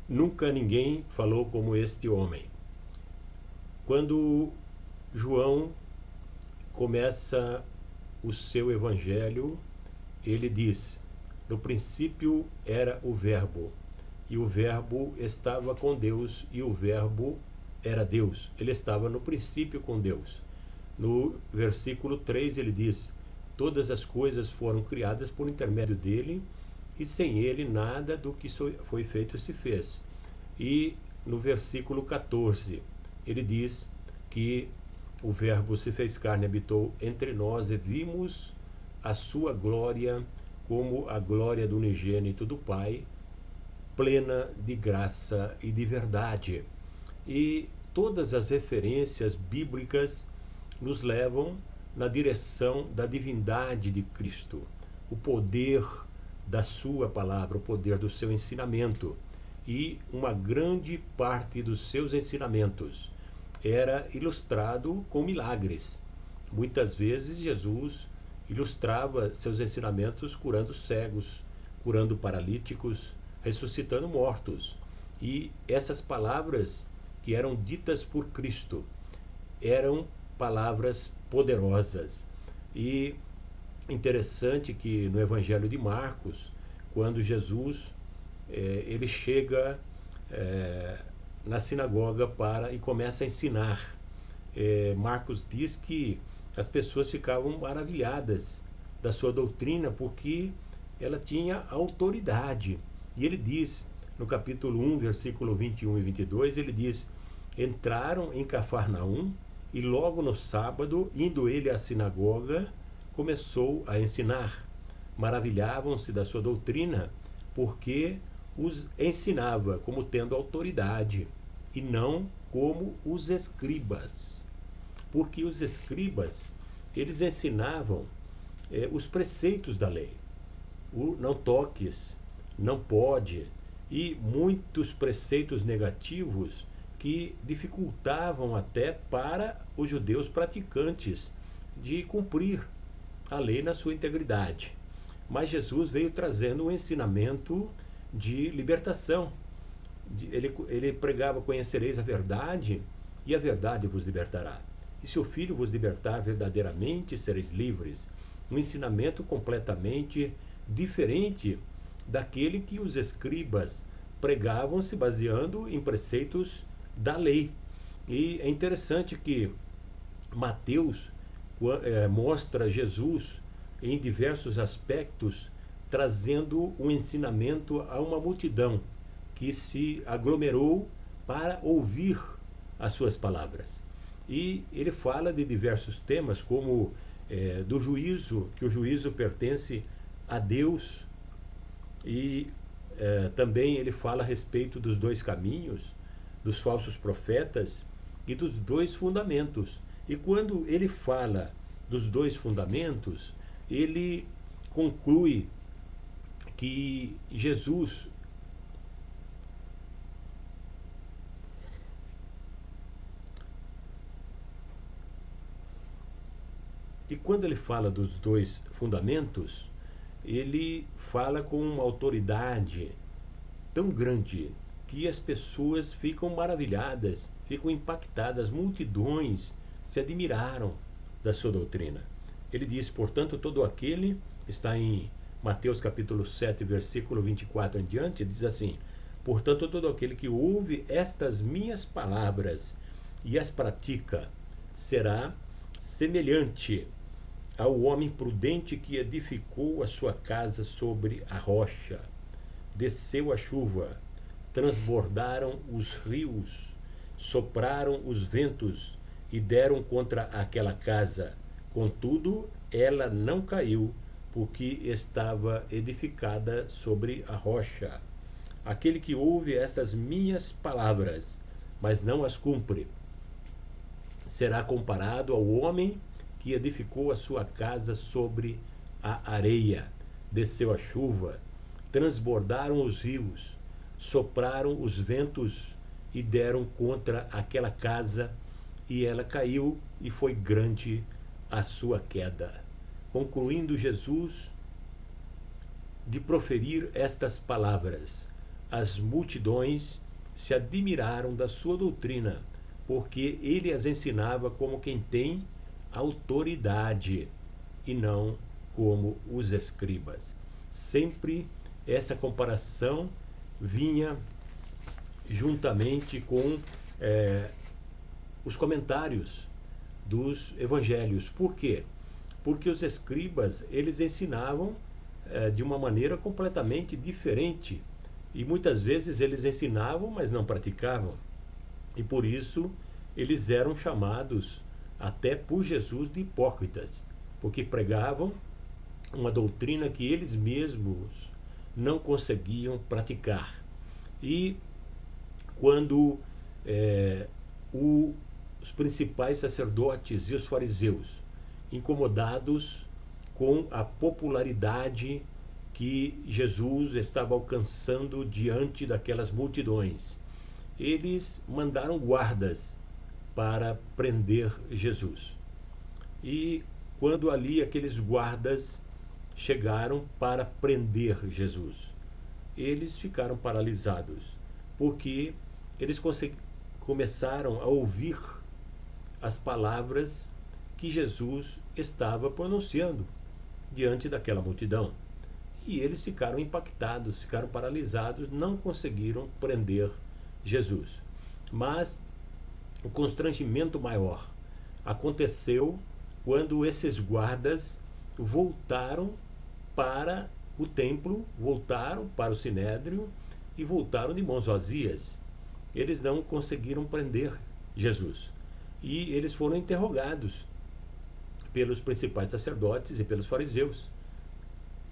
Nunca ninguém falou como este homem. Quando João começa o seu evangelho, ele diz: no princípio era o Verbo, e o Verbo estava com Deus, e o Verbo era Deus. Ele estava no princípio com Deus. No versículo 3 ele diz: todas as coisas foram criadas por intermédio dele, e sem ele nada do que foi feito se fez. E no versículo 14 ele diz que o Verbo se fez carne e habitou entre nós, e vimos a sua glória como a glória do unigênito do Pai, plena de graça e de verdade. E todas as referências bíblicas nos levam na direção da divindade de Cristo, o poder da sua palavra, o poder do seu ensinamento. E uma grande parte dos seus ensinamentos era ilustrado com milagres. Muitas vezes Jesus ilustrava seus ensinamentos curando cegos, curando paralíticos, ressuscitando mortos. E essas palavras que eram ditas por Cristo eram palavras poderosas. E interessante que no Evangelho de Marcos, quando Jesus ele chega na sinagoga e começa a ensinar, Marcos diz que as pessoas ficavam maravilhadas da sua doutrina, porque ela tinha autoridade. E ele diz, no capítulo 1, versículo 21 e 22, ele diz: entraram em Cafarnaum, e logo no sábado, indo ele à sinagoga, começou a ensinar. Maravilhavam-se da sua doutrina, porque os ensinava como tendo autoridade, e não como os escribas. Porque os escribas, eles ensinavam os preceitos da lei. O não toques, não pode, e muitos preceitos negativos que dificultavam até para os judeus praticantes de cumprir a lei na sua integridade. Mas Jesus veio trazendo um ensinamento de libertação. Ele pregava: conhecereis a verdade, e a verdade vos libertará. E se o Filho vos libertar verdadeiramente, sereis livres. Um ensinamento completamente diferente daquele que os escribas pregavam, se baseando em preceitos da lei. E é interessante que Mateus mostra Jesus em diversos aspectos, trazendo um ensinamento a uma multidão que se aglomerou para ouvir as suas palavras. E ele fala de diversos temas, como do juízo, que o juízo pertence a Deus, e também ele fala a respeito dos dois caminhos, dos falsos profetas e dos dois fundamentos. E quando ele fala dos dois fundamentos, ele conclui que Jesus E quando ele fala dos dois fundamentos, ele fala com uma autoridade tão grande que as pessoas ficam maravilhadas, ficam impactadas, multidões se admiraram da sua doutrina. Ele diz: portanto, todo aquele, está em Mateus capítulo 7, versículo 24 em diante, diz assim: portanto, todo aquele que ouve estas minhas palavras e as pratica, será semelhante ao homem prudente que edificou a sua casa sobre a rocha. Desceu a chuva, transbordaram os rios, sopraram os ventos e deram contra aquela casa. Contudo, ela não caiu, porque estava edificada sobre a rocha. Aquele que ouve estas minhas palavras, mas não as cumpre, será comparado ao homem que edificou a sua casa sobre a areia. Desceu a chuva, transbordaram os rios, sopraram os ventos e deram contra aquela casa, e ela caiu, e foi grande a sua queda. Concluindo Jesus de proferir estas palavras, as multidões se admiraram da sua doutrina, porque ele as ensinava como quem tem autoridade e não como os escribas. Sempre essa comparação vinha juntamente com os comentários dos evangelhos. Por quê? Porque os escribas, eles ensinavam de uma maneira completamente diferente. E muitas vezes eles ensinavam, mas não praticavam. E por isso eles eram chamados até por Jesus de hipócritas, porque pregavam uma doutrina que eles mesmos não conseguiam praticar. E quando os principais sacerdotes e os fariseus, incomodados com a popularidade que Jesus estava alcançando diante daquelas multidões, eles mandaram guardas para prender Jesus. E quando ali aqueles guardas chegaram para prender Jesus, eles ficaram paralisados, porque eles começaram a ouvir as palavras que Jesus estava pronunciando diante daquela multidão. E eles ficaram impactados, ficaram paralisados, não conseguiram prender Jesus. Mas o constrangimento maior aconteceu quando esses guardas voltaram para o templo, voltaram para o sinédrio e voltaram de mãos vazias. Eles não conseguiram prender Jesus. E eles foram interrogados pelos principais sacerdotes e pelos fariseus.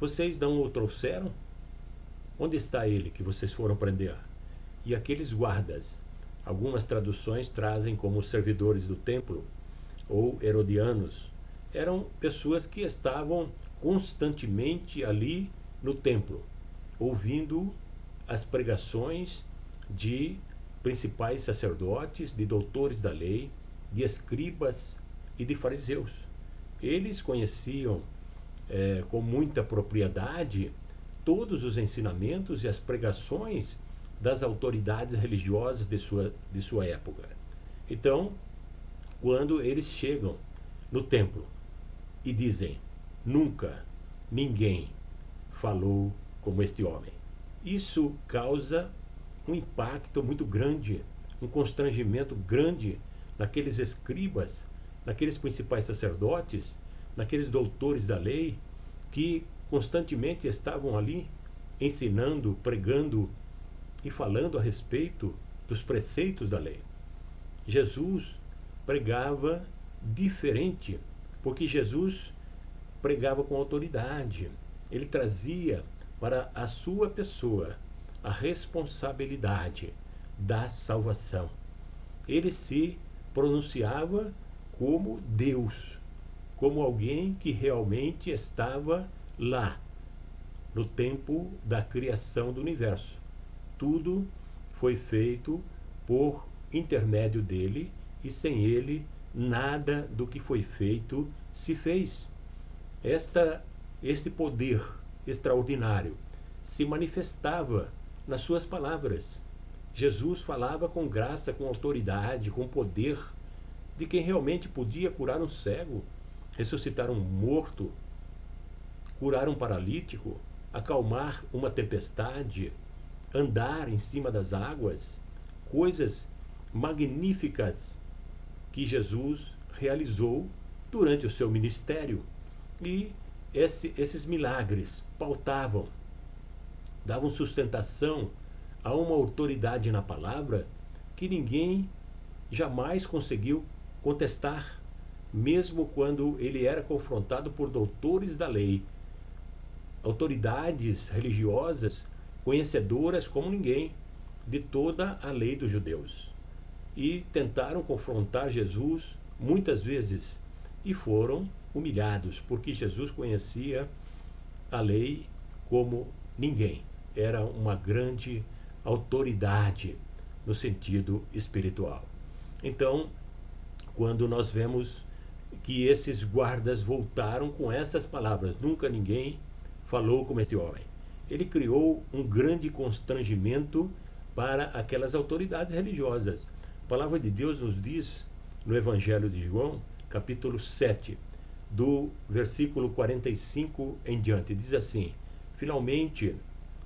Vocês não o trouxeram? Onde está ele que vocês foram prender? E aqueles guardas, algumas traduções trazem como servidores do templo ou herodianos, eram pessoas que estavam constantemente ali no templo, ouvindo as pregações de principais sacerdotes, de doutores da lei, de escribas e de fariseus. Eles conheciam com muita propriedade todos os ensinamentos e as pregações das autoridades religiosas de sua época. Então, quando eles chegam no templo e dizem: nunca ninguém falou como este homem, isso causa um impacto muito grande, um constrangimento grande naqueles escribas, naqueles principais sacerdotes, naqueles doutores da lei, que constantemente estavam ali ensinando, pregando e falando a respeito dos preceitos da lei. Jesus pregava diferente, porque Jesus pregava com autoridade. Ele trazia para a sua pessoa a responsabilidade da salvação. Ele se pronunciava como Deus, como alguém que realmente estava lá, no tempo da criação do universo. Tudo foi feito por intermédio dele, e sem ele, nada do que foi feito se fez. Esse poder extraordinário se manifestava nas suas palavras. Jesus falava com graça, com autoridade, com poder, de quem realmente podia curar um cego, ressuscitar um morto, curar um paralítico, acalmar uma tempestade, andar em cima das águas, coisas magníficas que Jesus realizou durante o seu ministério. E esses milagres pautavam, davam sustentação a uma autoridade na palavra que ninguém jamais conseguiu contestar, mesmo quando ele era confrontado por doutores da lei, autoridades religiosas conhecedoras como ninguém de toda a lei dos judeus. E tentaram confrontar Jesus muitas vezes e foram humilhados, porque Jesus conhecia a lei como ninguém. Era uma grande autoridade no sentido espiritual. Então, quando nós vemos que esses guardas voltaram com essas palavras: nunca ninguém falou como este homem, ele criou um grande constrangimento para aquelas autoridades religiosas. A palavra de Deus nos diz no Evangelho de João, capítulo 7, do versículo 45 em diante, diz assim: finalmente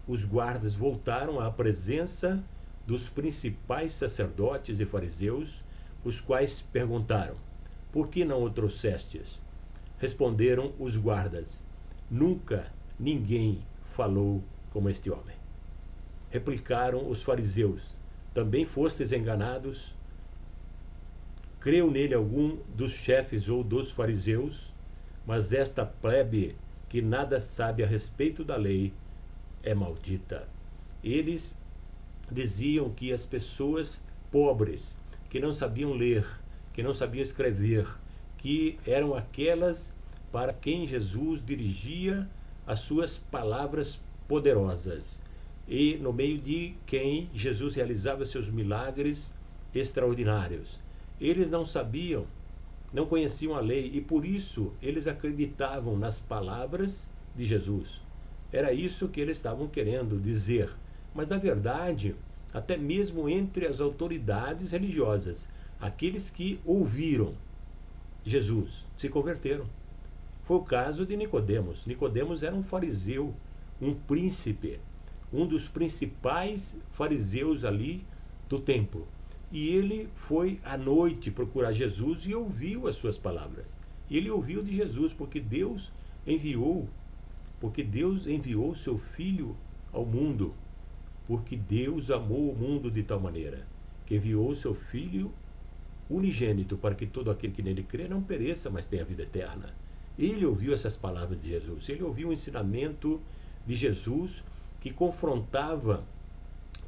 os guardas voltaram à presença dos principais sacerdotes e fariseus, os quais perguntaram: por que não o trouxestes? Responderam os guardas: nunca ninguém falou como este homem. Replicaram os fariseus: também fostes enganados? Creu nele algum dos chefes ou dos fariseus? Mas esta plebe, que nada sabe a respeito da lei, é maldita. Eles diziam que as pessoas pobres, que não sabiam ler, que não sabiam escrever, que eram aquelas para quem Jesus dirigia as suas palavras poderosas, e no meio de quem Jesus realizava seus milagres extraordinários. Eles não sabiam, não conheciam a lei, e por isso eles acreditavam nas palavras de Jesus. Era isso que eles estavam querendo dizer. Mas, na verdade, até mesmo entre as autoridades religiosas, aqueles que ouviram Jesus se converteram. Foi o caso de Nicodemos. Nicodemos era um fariseu, um príncipe, um dos principais fariseus ali do templo. E ele foi à noite procurar Jesus e ouviu as suas palavras. E ele ouviu de Jesus, porque Deus enviou seu Filho ao mundo, porque Deus amou o mundo de tal maneira que enviou seu Filho unigênito para que todo aquele que nele crê não pereça, mas tenha vida eterna. Ele ouviu essas palavras de Jesus, ele ouviu o ensinamento de Jesus que confrontava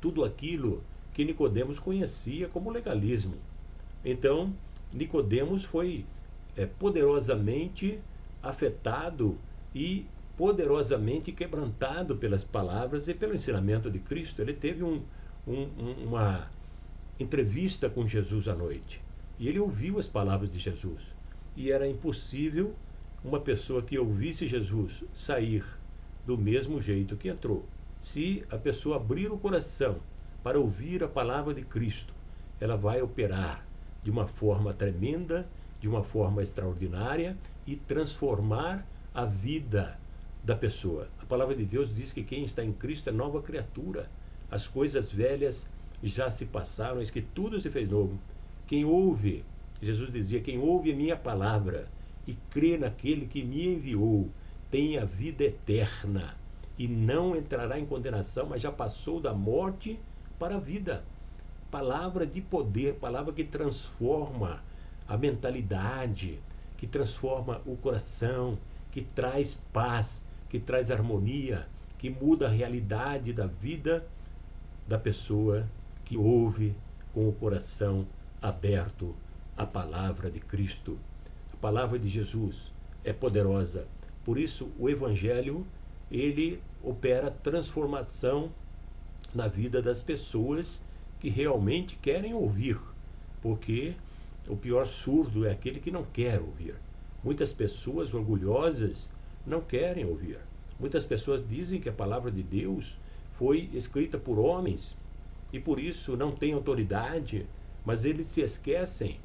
tudo aquilo que Nicodemos conhecia como legalismo. Então, Nicodemos foi poderosamente afetado e poderosamente quebrantado pelas palavras e pelo ensinamento de Cristo. Ele teve uma entrevista com Jesus à noite e ele ouviu as palavras de Jesus. E era impossível uma pessoa que ouvisse Jesus sair do mesmo jeito que entrou. Se a pessoa abrir o coração para ouvir a palavra de Cristo, ela vai operar de uma forma tremenda, de uma forma extraordinária e transformar a vida da pessoa. A palavra de Deus diz que quem está em Cristo é nova criatura. As coisas velhas já se passaram, eis que tudo se fez novo. Quem ouve, Jesus dizia, quem ouve a minha palavra e crê naquele que me enviou, tem a vida eterna e não entrará em condenação, mas já passou da morte para a vida. Palavra de poder, palavra que transforma a mentalidade, que transforma o coração, que traz paz, que traz harmonia, que muda a realidade da vida da pessoa que ouve com o coração aberto à palavra de Cristo. A palavra de Jesus é poderosa. Por isso, o Evangelho, ele opera transformação na vida das pessoas que realmente querem ouvir, porque o pior surdo é aquele que não quer ouvir. Muitas pessoas orgulhosas não querem ouvir. Muitas pessoas dizem que a palavra de Deus foi escrita por homens e por isso não tem autoridade, mas eles se esquecem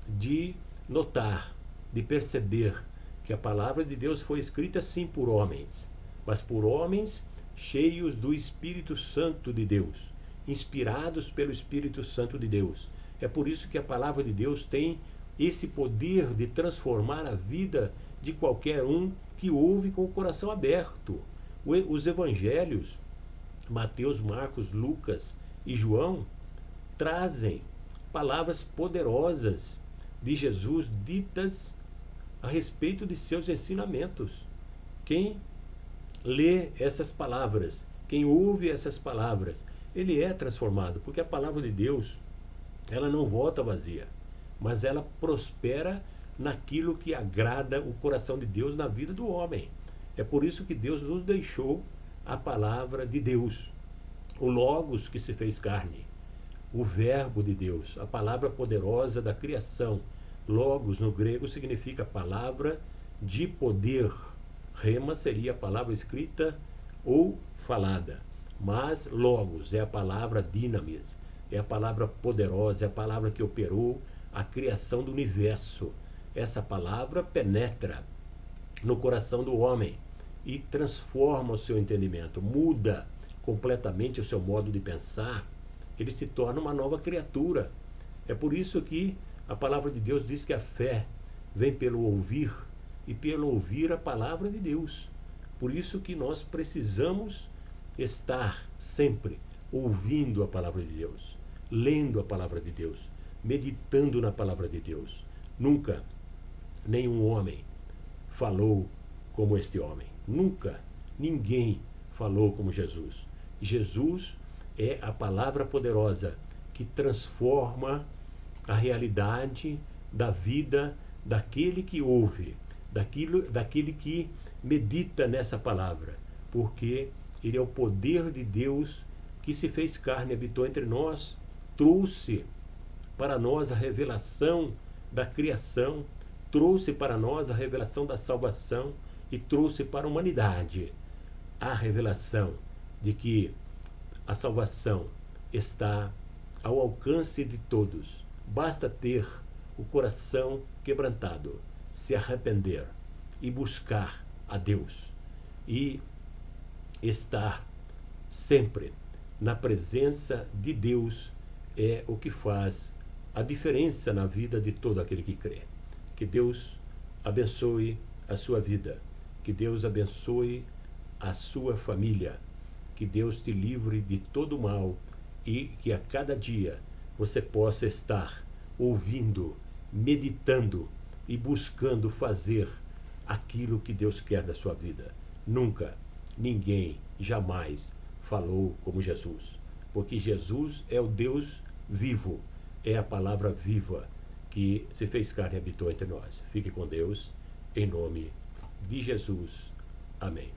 de notar, de perceber que a palavra de Deus foi escrita sim por homens, mas por homens cheios do Espírito Santo de Deus, inspirados pelo Espírito Santo de Deus. É por isso que a palavra de Deus tem esse poder de transformar a vida de qualquer um que ouve com o coração aberto. Os evangelhos, Mateus, Marcos, Lucas e João, trazem palavras poderosas de Jesus ditas a respeito de seus ensinamentos. Quem lê essas palavras, quem ouve essas palavras, ele é transformado, porque a palavra de Deus, ela não volta vazia, mas ela prospera naquilo que agrada o coração de Deus na vida do homem. É por isso que Deus nos deixou a palavra de Deus, o Logos que se fez carne, o Verbo de Deus, a palavra poderosa da criação. Logos no grego significa palavra de poder. Rema seria a palavra escrita ou falada, mas logos é a palavra dinamis, é a palavra poderosa, é a palavra que operou a criação do universo. Essa palavra penetra no coração do homem e transforma o seu entendimento, muda completamente o seu modo de pensar, ele se torna uma nova criatura. É por isso que a palavra de Deus diz que a fé vem pelo ouvir e pelo ouvir a palavra de Deus. Por isso que nós precisamos estar sempre ouvindo a palavra de Deus, lendo a palavra de Deus, meditando na palavra de Deus. Nunca nenhum homem falou como este homem. Nunca ninguém falou como Jesus. Jesus é a palavra poderosa que transforma a realidade da vida daquele que ouve, daquele que medita nessa palavra, porque ele é o poder de Deus que se fez carne, habitou entre nós, trouxe para nós a revelação da criação, trouxe para nós a revelação da salvação e trouxe para a humanidade a revelação de que a salvação está ao alcance de todos. Basta ter o coração quebrantado, se arrepender e buscar a Deus e estar sempre na presença de Deus é o que faz a diferença na vida de todo aquele que crê. Que Deus abençoe a sua vida, que Deus abençoe a sua família, que Deus te livre de todo mal e que a cada dia você possa estar ouvindo, meditando e buscando fazer aquilo que Deus quer da sua vida. Nunca, ninguém, jamais falou como Jesus, porque Jesus é o Deus vivo, é a palavra viva que se fez carne e habitou entre nós. Fique com Deus, em nome de Jesus. Amém.